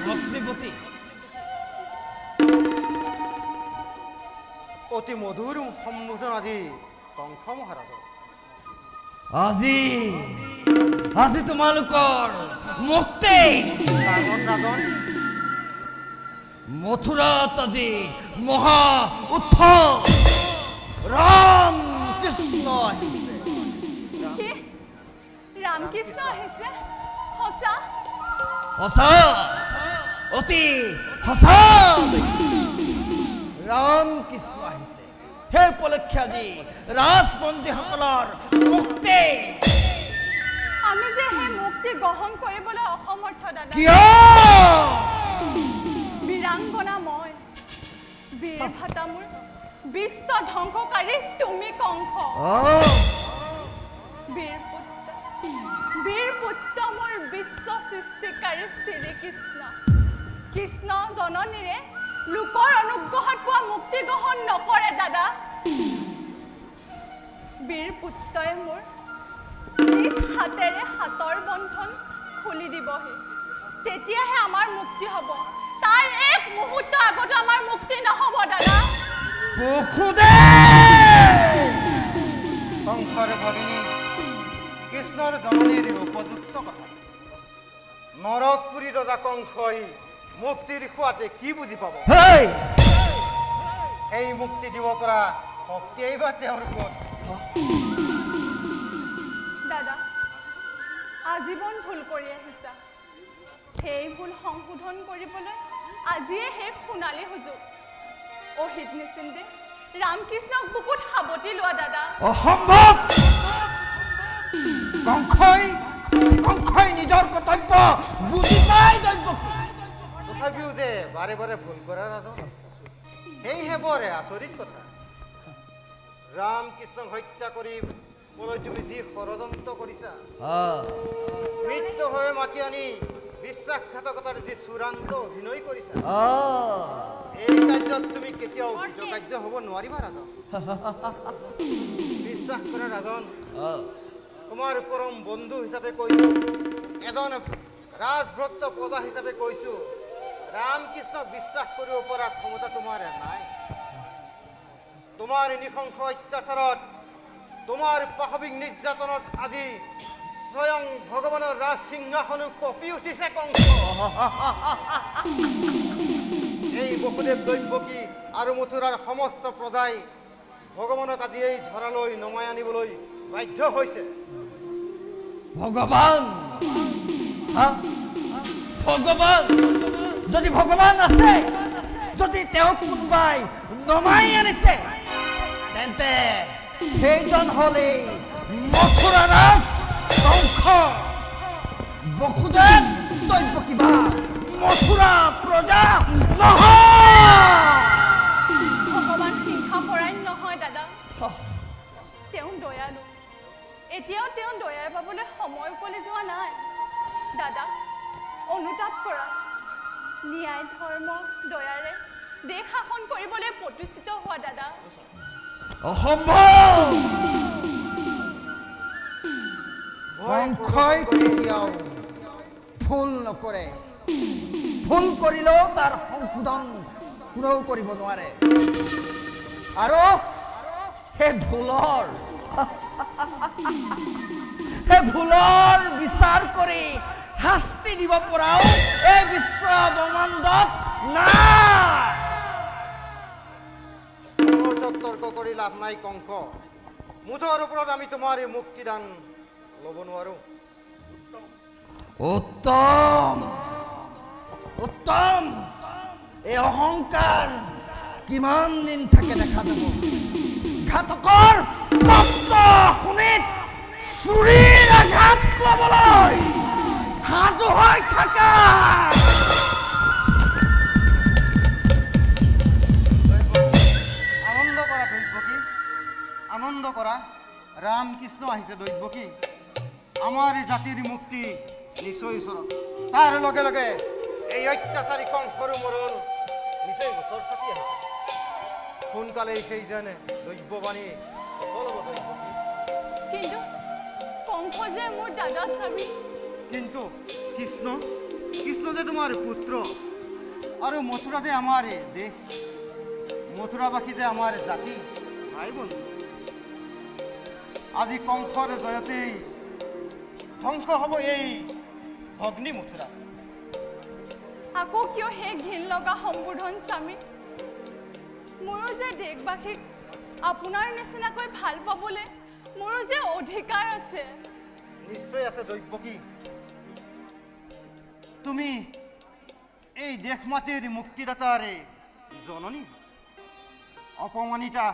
ভক্তিপতি অতি মধুৰ সম্বোধন আজি কংস মহাৰাজ আজি তোমালোকৰ মুক্তি ৰাজন মথুৰাত আজি মহা উৎসৱ ৰাম কৃষ্ণ আহিছে ৰাম কৃষ্ণ আহিছে সঁচা সঁচা অতি সঁচা ৰাম কৃষ্ণ আহিছে সেই উপলক্ষে আজি ৰাজবন্দীসকলৰ মুক্তি আমি যে সেই মুক্তি গ্ৰহণ কৰিবলৈ অসমৰ্থ দাদা কিয় বীৰাংগনা মই বীৰ ভাতা মোৰ বিশ্ব ধ্বংসকাৰী তুমি কংস বীৰ পুত্ৰ মোৰ বিশ্ব সৃষ্টিকাৰী শ্ৰীকৃষ্ণ কৃষ্ণ জননীৰে লোকৰ অনুগ্ৰহত পোৱা মুক্তি গ্ৰহণ নকৰে দাদা বীৰ পুত্ৰই মোৰ নিজ হাতেৰে হাতৰ বন্ধন খুলি দিবহি তেতিয়াহে আমাৰ মুক্তি হ'ব তাৰ এক মুহূৰ্ত আগতো আমাৰ মুক্তি নহ'ব দাদা কংসৰ ভগিনী কৃষ্ণৰ জননীৰ উপযুক্ত কথা নৰকপুৰী ৰজা কংসই মুক্তিৰ খোৱাতে কি বুজি পাব এই মুক্তি দিব পৰা শক্তিয়েই বা তেওঁৰ ক'ত দাদা আজীৱন ভুল কৰি আহিছা সেই ভুল সংশোধন কৰিবলৈ আজিয়ে শেষ সোণালী সুযোগ অহিত নিচিন্তে ৰামকৃষ্ণক বুকুত সাৱটি লোৱা দাদা অসম্ভৱ কংসই নিজৰ কৰ্তব্য বুজি পাই তথাপিও যে বাৰে বাৰে ভুল কৰা ৰাজন সেয়েহে বৰ আচৰিত কথা ৰাম কৃষ্ণক হত্যা কৰি তুমি যি ষড়যন্ত্ৰ কৰিছা মৃত্যু হৈ মাতি আনি বিশ্বাসঘাতকতাৰ যি চূড়ান্ত অভিনয় কৰিছা এই কাৰ্যত তুমি কেতিয়াও কৃতকাৰ্য হ'ব নোৱাৰিবা ৰাজন বিশ্বাস কৰা ৰাজন তোমাৰ পৰম বন্ধু হিচাপে কৈছো এজন ৰাজভক্ত প্ৰজা হিচাপে কৈছো ৰাম কৃষ্ণক বিশ্বাস কৰিব পৰা ক্ষমতা তোমাৰ নাই তোমাৰ নিশংস অত্যাচাৰত তোমাৰ পাশবিক নিৰ্যাতনত আজি স্বয়ং ভগৱানৰ ৰাজ সিংহাসনো কঁপি উঠিছে কংস এই বসুদেৱ দৈৱকী আৰু মথুৰাৰ সমস্ত প্ৰজাই ভগৱানক আজি এই ধৰালৈ নমাই আনিবলৈ বাধ্য হৈছে ভগৱান যদি ভগৱান আছে যদি তেওঁক কোনোবাই নমাই আনিছে তেন্তে সেইজন হলে মথুৰা ৰাজ কংস বসুদেৱ দৈৱকী বা মথুৰা প্ৰজা নহয় ভগৱান সিংহাপৰায়ণ নহয় দাদা তেওঁ দয়ালু এতিয়াও তেওঁ দয়াৰ পাবলৈ সময় উকলি যোৱা নাই দাদা অনুতাপ কৰা ন্যায় ধৰ্ম দয়াৰে দেশ শাসন কৰিবলৈ প্ৰতিষ্ঠিত হোৱা দাদা অসম্ভৱ কংসই কেতিয়াও ভুল নকৰে ভুল কৰিলেও তাৰ সংশোধন কোনেও কৰিব নোৱাৰে আৰু সেই ভুলৰ বিচাৰ কৰি শাস্তি দিব পৰাও এই বিশ্ব ব্ৰহ্মাণ্ডত নাই তৰ্ক কৰি লাভ নাই কংস মুঠৰ ওপৰত আমি তোমাৰ এই মুক্তিদান ল'ব নোৱাৰো উত্তম এই অহংকাৰ কিমান দিন থাকে দেখা যাব ঘাতকৰ শুনিত চুৰিৰ আঘাত ল'বলৈ সাজু হৈ থাকা আনন্দ কৰা ৰাম কৃষ্ণ আহিছে দৈৱকী আমাৰ জাতিৰ মুক্তি নিশ্চয় ওচৰত তাৰ লগে লগে এই অত্যাচাৰী কংসৰো মৰণ নিশ্চয় ওচৰ চাপি আহিছে সোনকালে সেইজনে দৈৱবাণী সফল হ'ব দৈৱকী কিন্তু কংস যে মোৰ দাদা স্বামী কিন্তু কৃষ্ণ যে তোমাৰ পুত্ৰ আৰু মথুৰা যে আমাৰ দেশ মথুৰাবাসী যে আমাৰ জাতি ভাই বন্ধু আজি কংসৰ জয়তেই ধ্বংস হ'ব এই ভগ্নী মথুৰা আকৌ কিয় সেই ঘিণ লগা সম্বোধন স্বামী মোৰো যে দেশবাসীক আপোনাৰ নিচিনাকৈ ভাল পাবলৈ মোৰো যে অধিকাৰ আছে নিশ্চয় আছে দৈৱকী তুমি এই দেশ মাটিৰ মুক্তিদাতাৰ জননী অপমানিতা